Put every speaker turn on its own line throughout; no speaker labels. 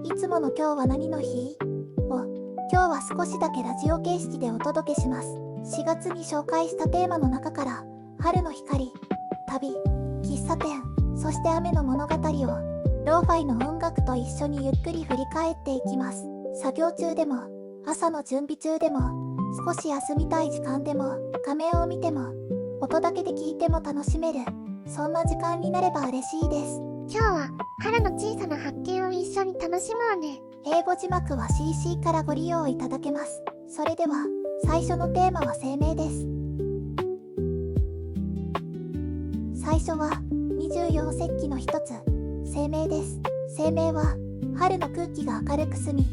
いつもの今日は何の日を今日は少しだけラジオ形式でお届けします。4月に紹介したテーマの中から春の光、旅、喫茶店、そして雨の物語をローファイの音楽と一緒にゆっくり振り返っていきます。作業中でも朝の準備中でも少し休みたい時間でも画面を見ても音だけで聞いても楽しめる、そんな時間になれば嬉しいです。
今日は春の小さな発見を一緒に楽しもうね。
英語字幕は CC からご利用いただけます。それでは最初のテーマは生命です。最初は24節気の一つ、生命です。生命は春の空気が明るく澄み、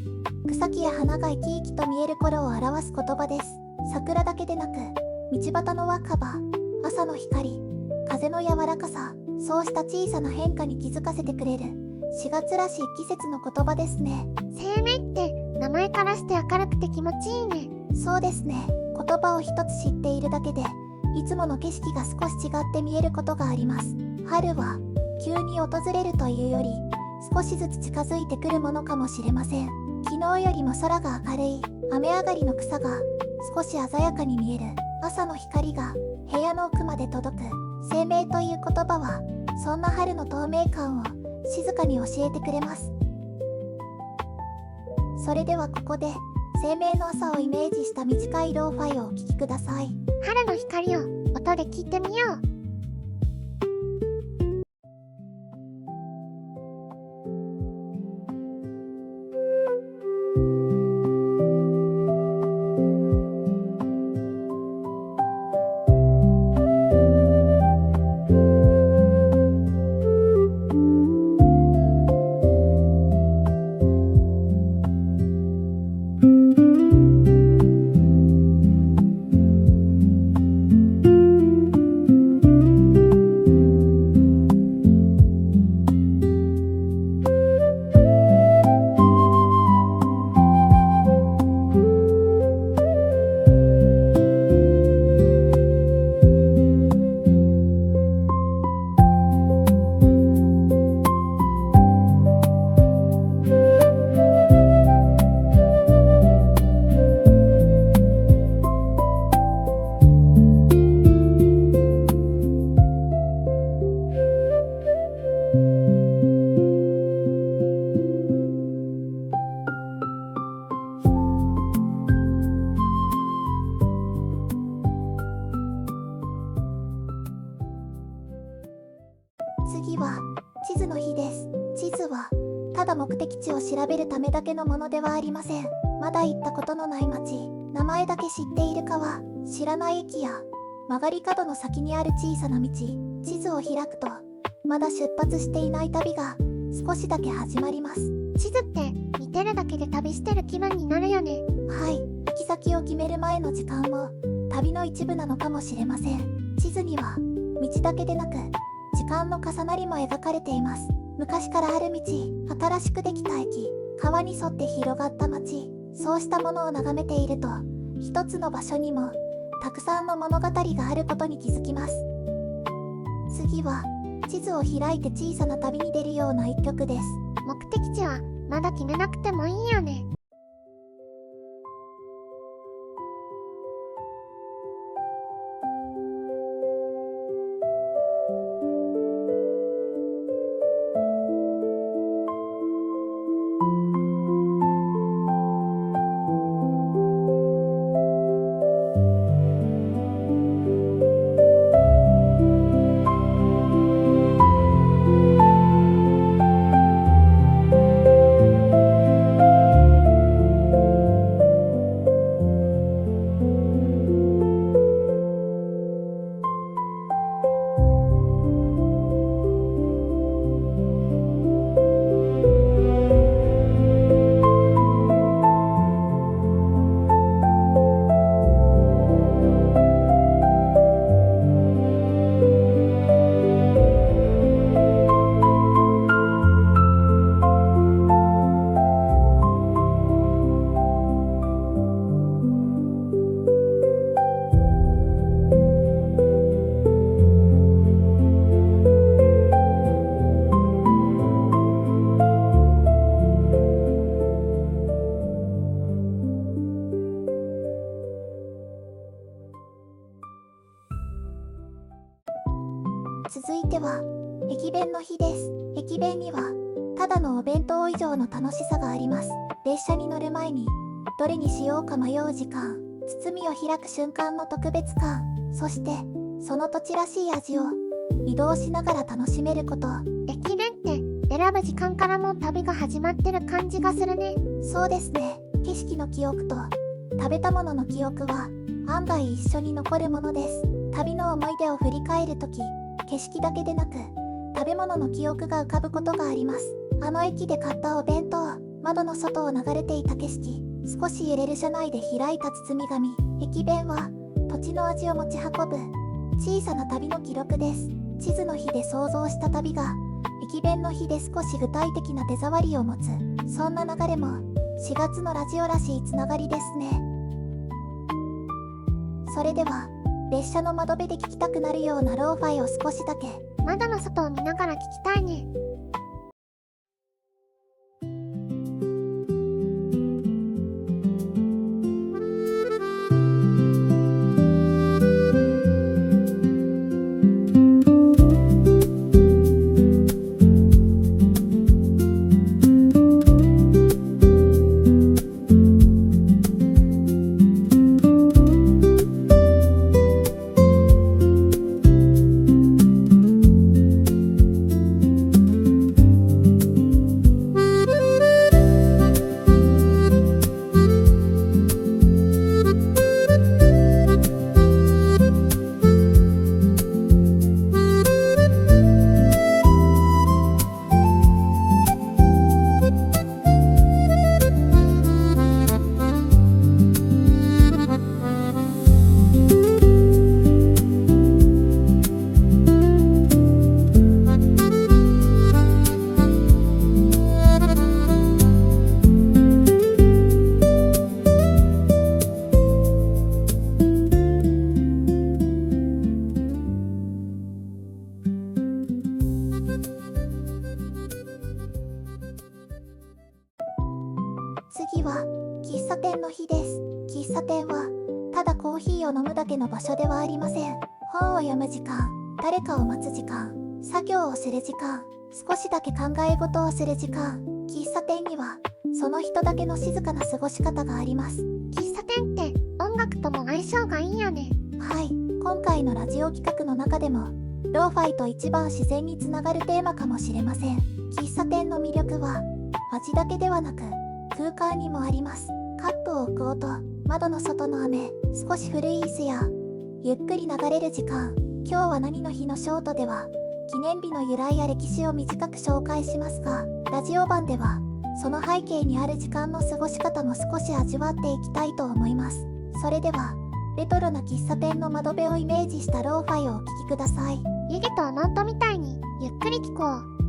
草木や花が生き生きと見える頃を表す言葉です。桜だけでなく道端の若葉、朝の光、風の柔らかさ、そうした小さな変化に気づかせてくれる4月らしい季節の言葉ですね。
生命って名前からして明るくて気持ちいいね。
そうですね。言葉を一つ知っているだけでいつもの景色が少し違って見えることがあります。春は急に訪れるというより少しずつ近づいてくるものかもしれません。昨日よりも空が明るい、雨上がりの草が少し鮮やかに見える、朝の光が部屋の奥まで届く。生命という言葉はそんな春の透明感を静かに教えてくれます。それではここで生命の朝をイメージした短いローファイをお聴きください。
春の光を音で聞いてみよう。
次は地図の日です。地図はただ目的地を調べるためだけのものではありません。まだ行ったことのない街、名前だけ知っている川、知らない駅や曲がり角の先にある小さな道、地図を開くとまだ出発していない旅が少しだけ始まります。
地図って見てるだけで旅してる気分になるよね。
はい、行き先を決める前の時間も旅の一部なのかもしれません。地図には道だけでなく時間の重なりも描かれています。昔からある道、新しくできた駅、川に沿って広がった街、そうしたものを眺めていると一つの場所にもたくさんの物語があることに気づきます。次は地図を開いて小さな旅に出るような一曲です。
目的地はまだ決めなくてもいいよね。
の日です。駅弁にはただのお弁当以上の楽しさがあります。列車に乗る前にどれにしようか迷う時間、包みを開く瞬間の特別感、そしてその土地らしい味を移動しながら楽しめること。
駅弁って選ぶ時間からもう旅が始まってる感じがするね。
そうですね。景色の記憶と食べたものの記憶は案外一緒に残るものです。旅の思い出を振り返るとき、景色だけでなく食べ物の記憶が浮かぶことがあります。あの駅で買ったお弁当、窓の外を流れていた景色、少し揺れる車内で開いた包み紙。駅弁は土地の味を持ち運ぶ小さな旅の記録です。地図の日で想像した旅が駅弁の日で少し具体的な手触りを持つ、そんな流れも4月のラジオらしいつながりですね。それでは列車の窓辺で聴きたくなるようなローファイを少しだけ。
窓の外を見ながら聞きたいね。
次は喫茶店の日です。喫茶店はただコーヒーを飲むだけの場所ではありません。本を読む時間、誰かを待つ時間、作業をする時間、少しだけ考え事をする時間。喫茶店にはその人だけの静かな過ごし方があります。
喫茶店って音楽とも相性がいいよね。
はい、今回のラジオ企画の中でもローファイと一番自然につながるテーマかもしれません。喫茶店の魅力は味だけではなく空間にもあります。カップを置く音、窓の外の雨、少し古い椅子やゆっくり流れる時間。今日は何の日のショートでは記念日の由来や歴史を短く紹介しますが、ラジオ版ではその背景にある時間の過ごし方も少し味わっていきたいと思います。それではレトロな喫茶店の窓辺をイメージしたローファイをお聴きください。
湯気とノートみたいにゆっくり聞こう。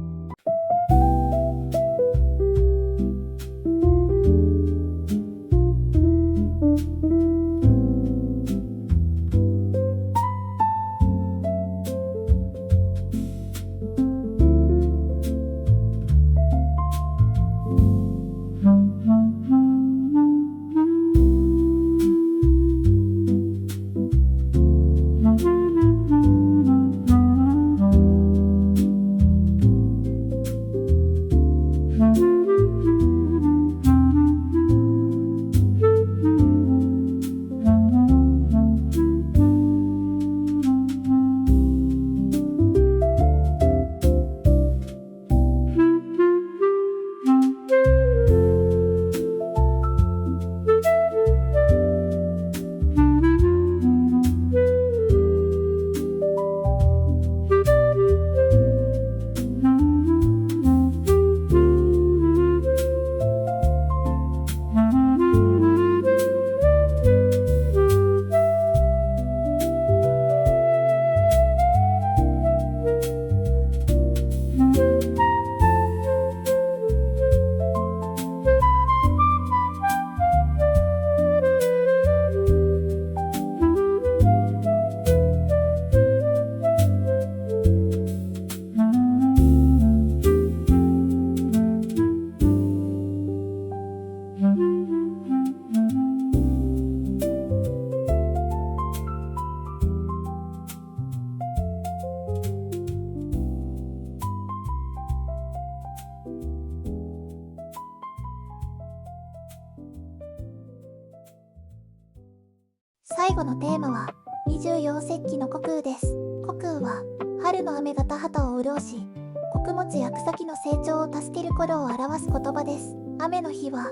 最後のテーマは24節気の穀雨です。穀雨は春の雨が田畑を潤し、穀物や草木の成長を助ける頃を表す言葉です。雨の日は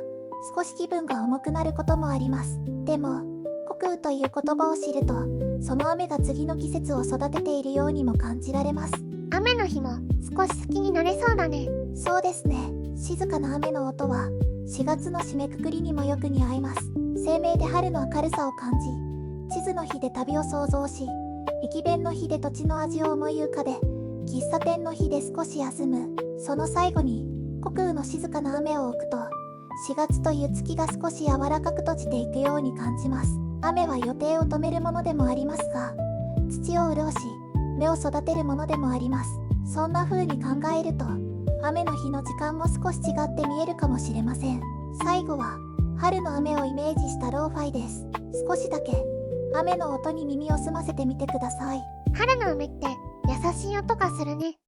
少し気分が重くなることもあります。でも穀雨という言葉を知ると、その雨が次の季節を育てているようにも感じられます。
雨の日も少し好きになれそうだね。
そうですね。静かな雨の音は4月の締めくくりにもよく似合います。生命で春の明るさを感じ、地図の日で旅を想像し、駅弁の日で土地の味を思い浮かべ、喫茶店の日で少し休む。その最後に穀雨の静かな雨を置くと、4月という月が少し柔らかく閉じていくように感じます。雨は予定を止めるものでもありますが、土を潤し芽を育てるものでもあります。そんな風に考えると、雨の日の時間も少し違って見えるかもしれません。最後は春の雨をイメージしたローファイです。少しだけ雨の音に耳を澄ませてみてください。
春の雨って優しい音がするね。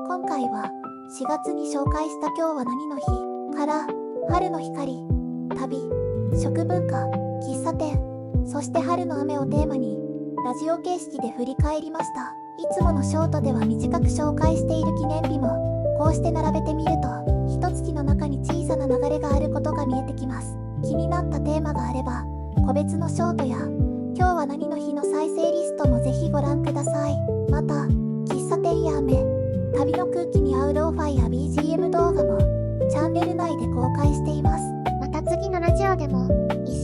今回は4月に紹介した今日は何の日から春の光、旅、食文化、喫茶店、そして春の雨をテーマにラジオ形式で振り返りました。いつものショートでは短く紹介している記念日もこうして並べてみると、一月の中に小さな流れがあることが見えてきます。気になったテーマがあれば個別のショートや今日は何の日の再生リストもぜひご覧ください。また喫茶店や雨、旅の空気に合うローファイや BGM 動画もチャンネル内で公開しています。
また次のラジオでも一